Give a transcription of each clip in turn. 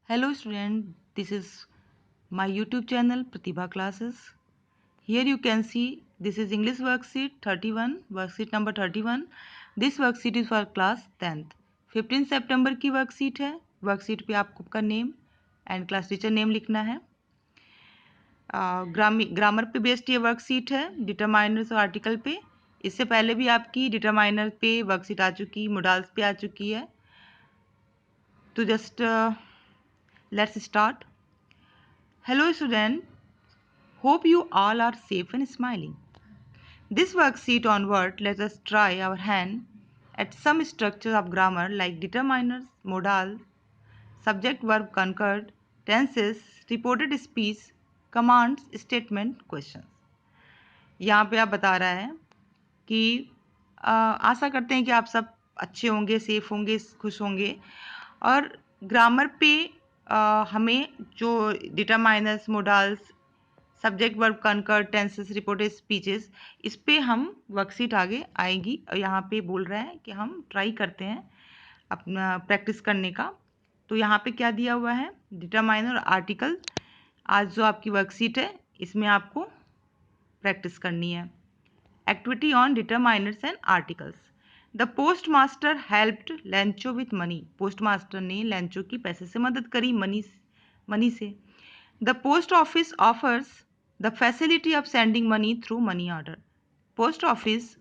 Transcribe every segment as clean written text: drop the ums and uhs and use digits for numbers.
Hello student, this is my YouTube channel Pratibha Classes. Here you can see this is English worksheet 31, worksheet number 31. This worksheet is for class 10th. 15 सितंबर की worksheet है. Worksheet पे आपको आपका name and class teacher name लिखना है. Grammar पे based ये worksheet है, डिटरमाइनर्स और आर्टिकल पे. इससे पहले भी आपकी डिटरमाइनर पे वर्कशीट आ चुकी, मोडाल्स पे आ चुकी है. तो just let's start. Hello student, hope you all are safe and smiling. This worksheet onward, let us try our hand at some structures of grammar like determiners, modals, subject verb concord, tenses, reported speech, commands, statement, questions. यहाँ पे आप बता रहा है कि आशा करते हैं कि आप सब अच्छे होंगे, सेफ होंगे, खुश होंगे. और ग्रामर पे हमें जो डिटरमाइनर्स, मोडाल्स, सब्जेक्ट वर्ब कंकर, टेंसेस, रिपोर्टेड स्पीचेस, इस पे हम वर्कशीट आगे आएगी. और यहाँ पे बोल रहा है कि हम ट्राई करते हैं अपना प्रैक्टिस करने का. तो यहाँ पे क्या दिया हुआ है, डिटरमाइनर और आर्टिकल. आज जो आपकी वर्कशीट है इसमें आपको प्रैक्टिस करनी है. Activity on determiners and articles. The post master helped Lencho with money. Post master ने लेंचो की पैसे से मदद करी, मनी से. The post office offers the facility of sending money through money order. Post office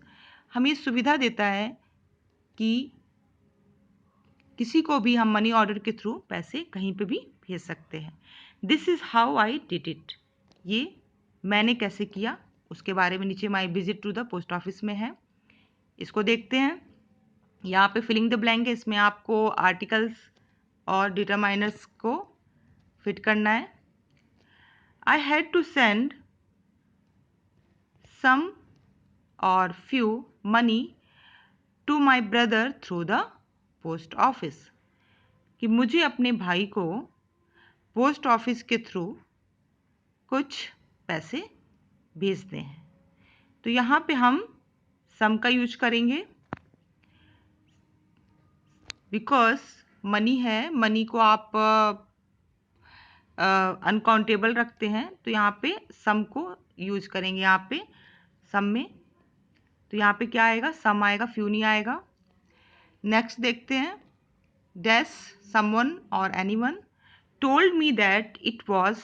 हमें सुविधा देता है कि किसी को भी हम मनी ऑर्डर के थ्रू पैसे कहीं पे भी भेज सकते हैं. This is how I did it. ये मैंने कैसे किया उसके बारे में नीचे my visit to the post office में है. इसको देखते हैं. यहाँ पे फिलिंग द ब्लैंक है, इसमें आपको आर्टिकल्स और डिटरमाइनर्स को फिट करना है. I had to send some or few money to my brother through the post office. कि मुझे अपने भाई को पोस्ट ऑफिस के थ्रू कुछ पैसे भेजने हैं. तो यहाँ पे हम सम का यूज करेंगे बिकॉज मनी है. मनी को आप अनकाउंटेबल रखते हैं, तो यहाँ पे सम को यूज करेंगे. यहाँ पे सम में तो यहाँ पे क्या आएगा, सम आएगा, फ्यू नहीं आएगा. नेक्स्ट देखते हैं. डैश समवन और anyone told me that it was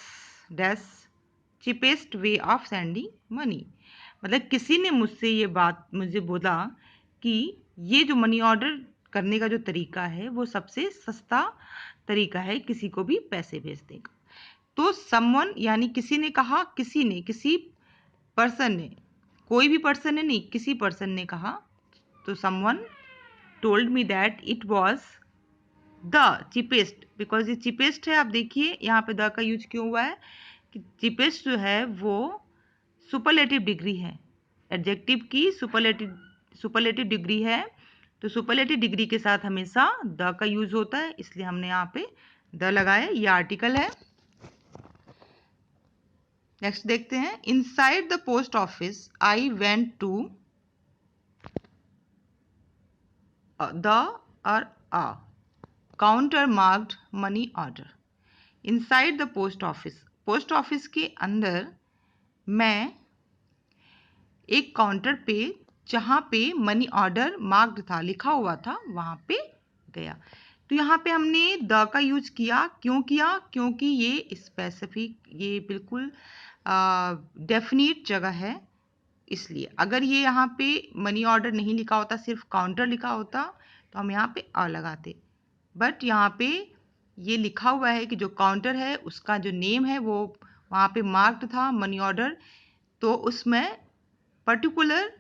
dash cheapest way of sending money. मतलब किसी ने मुझसे ये बात मुझे बोला कि ये जो मनी ऑर्डर करने का जो तरीका है वो सबसे सस्ता तरीका है किसी को भी पैसे भेजने का. तो समवन यानी किसी ने कहा, किसी पर्सन ने, कोई भी पर्सन ने नहीं, किसी पर्सन ने कहा. तो someone told me that it was the cheapest. Because ये चीपेस्ट है. आप देखिए यहाँ पे द का यूज क्यों हुआ है कि चीपेस्ट जो है वो सुपरलेटिव डिग्री है. एडजेक्टिव की सुपरलेटिव डिग्री है. तो सुपरलेटिव डिग्री के साथ हमेशा द का यूज होता है, इसलिए हमने यहाँ पे द लगाया. ये आर्टिकल है. नेक्स्ट देखते हैं. Inside the post office I went to the और a counter marked money order. Inside the post office, post office के अंदर मैं एक काउंटर पे जहाँ पे मनी ऑर्डर मार्क्ड था, लिखा हुआ था, वहाँ पे गया. तो यहाँ पे हमने द का यूज किया. क्यों किया? क्योंकि ये स्पेसिफिक, ये बिल्कुल डेफिनेट जगह है, इसलिए. अगर ये यहाँ पे मनी ऑर्डर नहीं लिखा होता, सिर्फ काउंटर लिखा होता, तो हम यहाँ पे अ लगाते. बट यहाँ पे ये लिखा हुआ है कि जो काउंटर है उसका जो नेम है वो वहाँ पे मार्क्ड था मनी ऑर्डर, तो उसमें पर्टिकुलर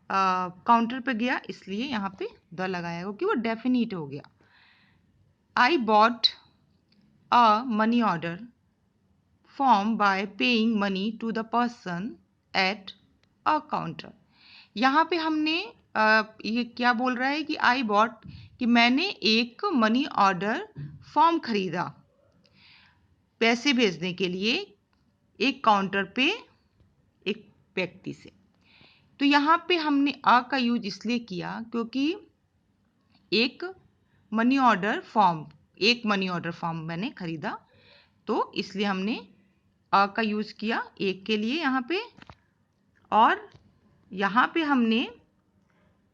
काउंटर पे गया, इसलिए यहाँ पे द लगाया क्योंकि वो डेफिनेट हो गया. I bought a money order form by paying money to the person at a counter. यहाँ पे हमने ये क्या बोल रहा है कि आई बॉट, कि मैंने एक मनी ऑर्डर फॉर्म खरीदा पैसे भेजने के लिए एक काउंटर पे एक व्यक्ति से. तो यहाँ पे हमने अ का यूज इसलिए किया क्योंकि एक मनी ऑर्डर फॉर्म एक मनी ऑर्डर फॉर्म मैंने खरीदा, तो इसलिए हमने अ का यूज़ किया एक के लिए यहाँ पे। और यहाँ पे हमने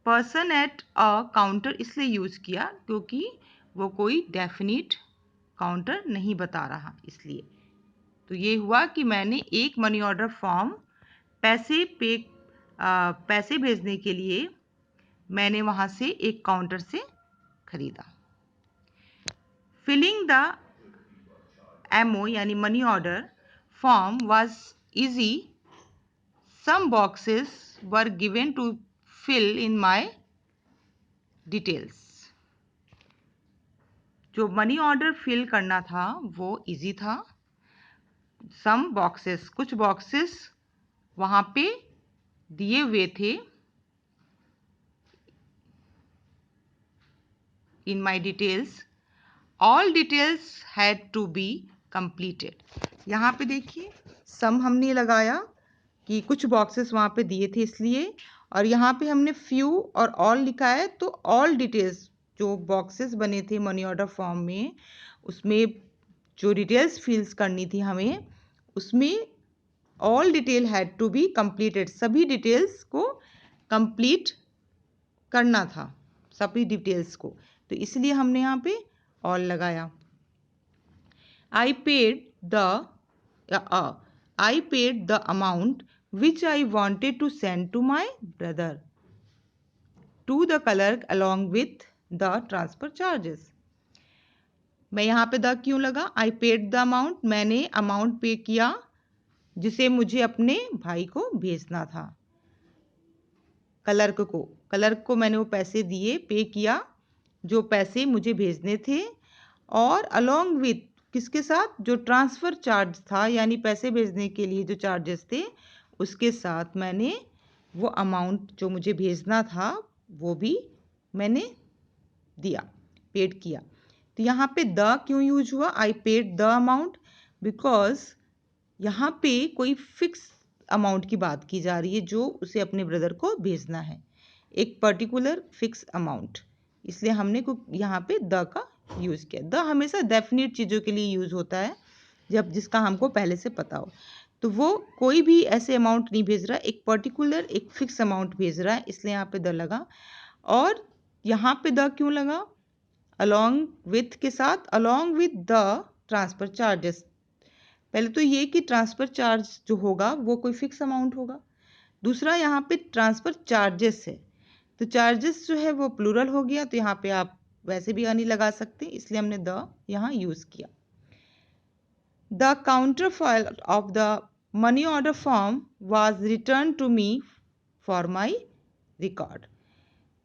पर्सन एट अ काउंटर इसलिए यूज़ किया क्योंकि वो कोई डेफिनिट काउंटर नहीं बता रहा, इसलिए। तो ये हुआ कि मैंने एक मनी ऑर्डर फॉर्म पैसे भेजने के लिए मैंने वहाँ से एक काउंटर से खरीदा। फिलिंग द एमओ यानी money order form was easy. Some boxes were given to fill in my details. जो मनी ऑर्डर फिल करना था वो इजी था। सम बॉक्सेस, कुछ बॉक्सेस वहाँ पे दिए हुए थे in my details. All details had to be completed. यहाँ पे देखिए सम हमने लगाया कि कुछ बॉक्सेस वहाँ पे दिए थे इसलिए, और यहाँ पे हमने फ्यू और ऑल लिखा है, तो ऑल डिटेल्स जो बॉक्सेस बने थे मनी ऑर्डर फॉर्म में, उसमें जो डिटेल्स फिल्स करनी थी हमें, उसमें all detail had to be completed, सभी डिटेल्स को कंप्लीट करना था, सभी डिटेल्स को, तो इसलिए हमने यहाँ पे ऑल लगाया। I paid the amount which I wanted to send to my brother to the clerk along with the transfer charges. मैं यहाँ पे द क्यों लगा? I paid the amount, मैंने अमाउंट पे किया जिसे मुझे अपने भाई को भेजना था। क्लर्क को मैंने वो पैसे दिए, पे किया जो पैसे मुझे भेजने थे, और अलोंग विथ किसके साथ? जो ट्रांसफ़र चार्ज था यानी पैसे भेजने के लिए जो चार्जेस थे उसके साथ मैंने वो अमाउंट जो मुझे भेजना था वो भी मैंने दिया, पेड किया। तो यहाँ पे द क्यों यूज हुआ? I paid the amount because यहाँ पे कोई फिक्स अमाउंट की बात की जा रही है जो उसे अपने ब्रदर को भेजना है, एक पर्टिकुलर फिक्स अमाउंट, इसलिए हमने यहाँ पे द का यूज़ किया। द हमेशा डेफिनेट चीज़ों के लिए यूज़ होता है जब जिसका हमको पहले से पता हो। तो वो कोई भी ऐसे अमाउंट नहीं भेज रहा, एक पर्टिकुलर एक फिक्स अमाउंट भेज रहा है, इसलिए यहाँ पे द लगा। और यहाँ पे द क्यों लगा? अलॉन्ग विथ के साथ, along with the transfer charges. पहले तो ये कि ट्रांसफ़र चार्ज जो होगा वो कोई फिक्स अमाउंट होगा। दूसरा यहाँ पे ट्रांसफ़र चार्जेस है, तो चार्जेस जो है वो प्लूरल हो गया, तो यहाँ पे आप वैसे भी नहीं लगा सकते, इसलिए हमने द यहाँ यूज़ किया। The counterfoil of the money order form was return to me for my record.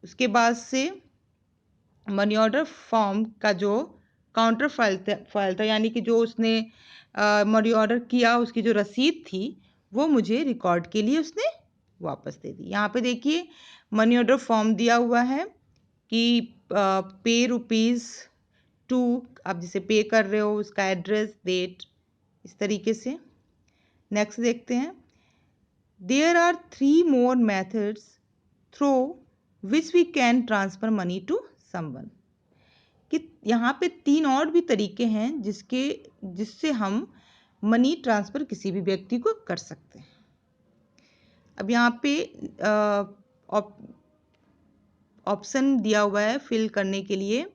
उसके बाद से मनी ऑर्डर फॉर्म का जो काउंटर फाइल था यानी कि जो उसने मनी ऑर्डर किया उसकी जो रसीद थी वो मुझे रिकॉर्ड के लिए उसने वापस दे दी। यहाँ पे देखिए मनी ऑर्डर फॉर्म दिया हुआ है कि पे रुपीज़ टू, आप जिसे पे कर रहे हो उसका एड्रेस, डेट, इस तरीके से। नेक्स्ट देखते हैं। There are 3 more methods through which we can transfer money to someone। कि यहाँ पे 3 और भी तरीके हैं जिससे हम मनी ट्रांसफ़र किसी भी व्यक्ति को कर सकते हैं। अब यहाँ पे ऑप्शन दिया हुआ है फिल करने के लिए,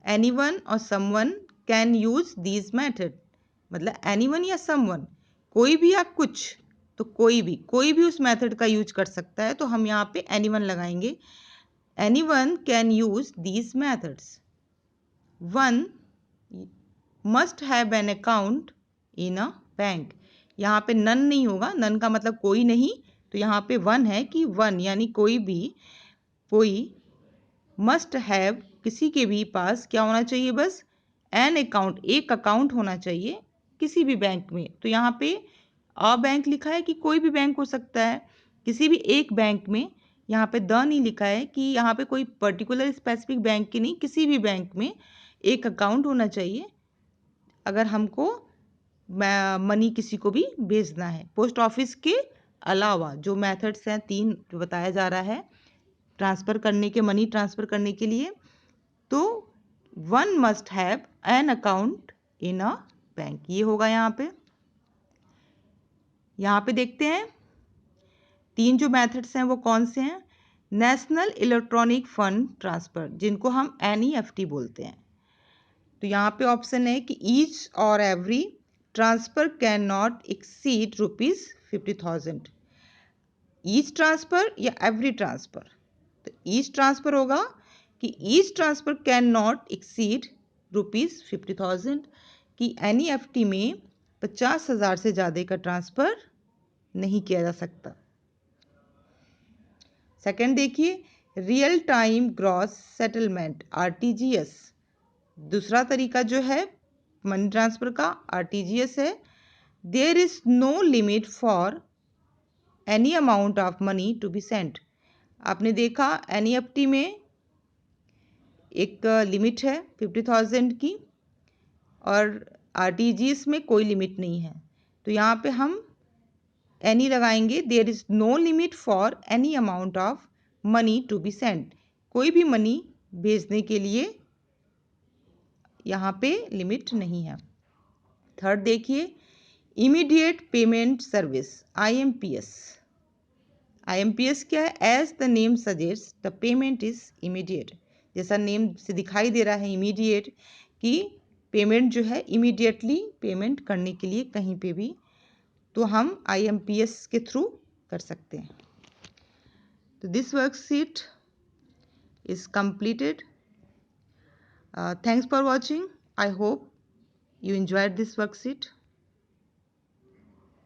एनीवन और someone can use these method, मतलब एनीवन या समवन, कोई भी या कुछ, तो कोई भी उस मेथड का यूज कर सकता है, तो हम यहाँ पे एनीवन लगाएंगे। Anyone can use these methods. 1 must have an account in a bank. यहाँ पे नन नहीं होगा, नन का मतलब कोई नहीं, तो यहाँ पे 1 है कि 1 यानी कोई मस्ट हैव, किसी के भी पास क्या होना चाहिए? बस एन अकाउंट, एक अकाउंट होना चाहिए किसी भी बैंक में। तो यहाँ पे अ बैंक लिखा है कि कोई भी बैंक हो सकता है, किसी भी एक बैंक में। यहाँ पे द नहीं लिखा है कि यहाँ पे कोई पर्टिकुलर स्पेसिफिक बैंक की नहीं, किसी भी बैंक में एक अकाउंट होना चाहिए अगर हमको मनी किसी को भी भेजना है। पोस्ट ऑफिस के अलावा जो मेथड्स हैं 3 जो बताया जा रहा है ट्रांसफ़र करने के, मनी ट्रांसफ़र करने के लिए, तो one must have an account in a bank, ये होगा यहाँ पे देखते हैं तीन जो मेथड्स हैं वो कौन से हैं। नेशनल इलेक्ट्रॉनिक फंड ट्रांसफ़र, जिनको हम NEFT बोलते हैं। तो यहाँ पे ऑप्शन है कि ईच और every transfer can not exceed ₹50,000। Each transfer या एवरी ट्रांसफ़र? तो ईच ट्रांसफ़र होगा कि each transfer can not exceed ₹50,000, कि NEFT में 50,000 से ज़्यादा का ट्रांसफ़र नहीं किया जा सकता। सेकंड देखिए, real time gross settlement RTGS, दूसरा तरीका जो है मनी ट्रांसफ़र का RTGS है। There is no limit for any amount of money to be sent. आपने देखा NEFT में एक लिमिट है 50,000 की और RTGS में कोई लिमिट नहीं है। तो यहाँ पे हम एनी लगाएंगे, there is no limit for any amount of money to be sent, कोई भी मनी भेजने के लिए यहाँ पे लिमिट नहीं है। थर्ड देखिए, immediate payment service IMPS। IMPS क्या है? As the name suggest the payment is immediate, जैसा नेम से दिखाई दे रहा है इमीडिएट, कि पेमेंट जो है इमीडिएटली पेमेंट करने के लिए कहीं पे भी तो हम IMPS के थ्रू कर सकते हैं। तो this worksheet is completed. Thanks for watching. I hope you enjoyed this worksheet.